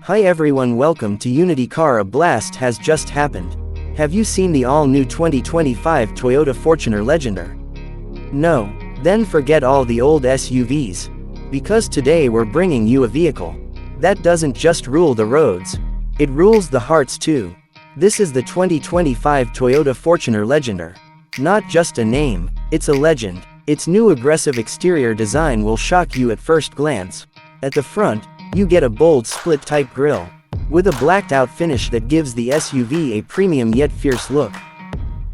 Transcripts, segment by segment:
Hi everyone, welcome to Unity Car. A blast has just happened. Have you seen the all-new 2025 Toyota Fortuner Legender? No? Then forget all the old SUVs. Because today we're bringing you a vehicle that doesn't just rule the roads, it rules the hearts too. This is the 2025 Toyota Fortuner Legender. Not just a name, it's a legend. Its new aggressive exterior design will shock you at first glance. At the front, you get a bold split-type grille, with a blacked-out finish that gives the SUV a premium yet fierce look.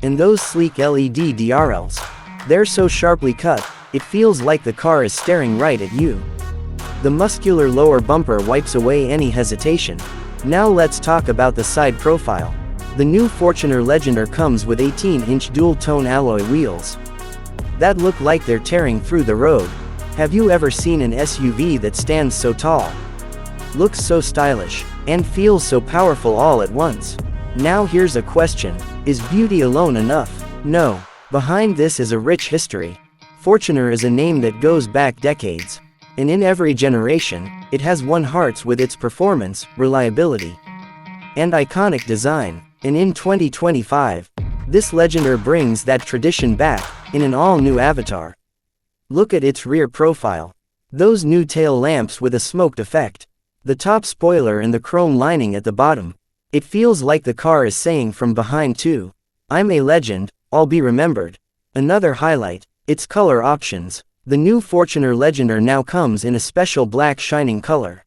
And those sleek LED DRLs, they're so sharply cut, it feels like the car is staring right at you. The muscular lower bumper wipes away any hesitation. Now let's talk about the side profile. The new Fortuner Legender comes with 18-inch dual-tone alloy wheels that look like they're tearing through the road. Have you ever seen an SUV that stands so tall, looks so stylish, and feels so powerful all at once? Now here's a question: is beauty alone enough? No. Behind this is a rich history. Fortuner is a name that goes back decades, and in every generation, it has won hearts with its performance, reliability, and iconic design. And in 2025, this Legender brings that tradition back, in an all-new avatar. Look at its rear profile. Those new tail lamps with a smoked effect, the top spoiler and the chrome lining at the bottom. It feels like the car is saying from behind too, "I'm a legend, I'll be remembered." Another highlight, its color options. The new Fortuner Legender now comes in a special black shining color,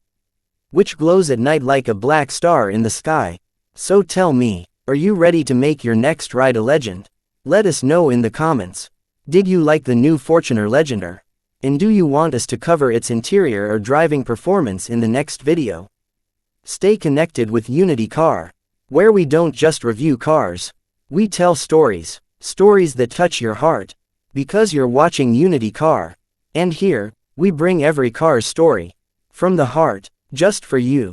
which glows at night like a black star in the sky. So tell me, are you ready to make your next ride a legend? Let us know in the comments. Did you like the new Fortuner Legender? And do you want us to cover its interior or driving performance in the next video? Stay connected with Unity Car, where we don't just review cars. We tell stories, stories that touch your heart. Because you're watching Unity Car. And here, we bring every car's story from the heart, just for you.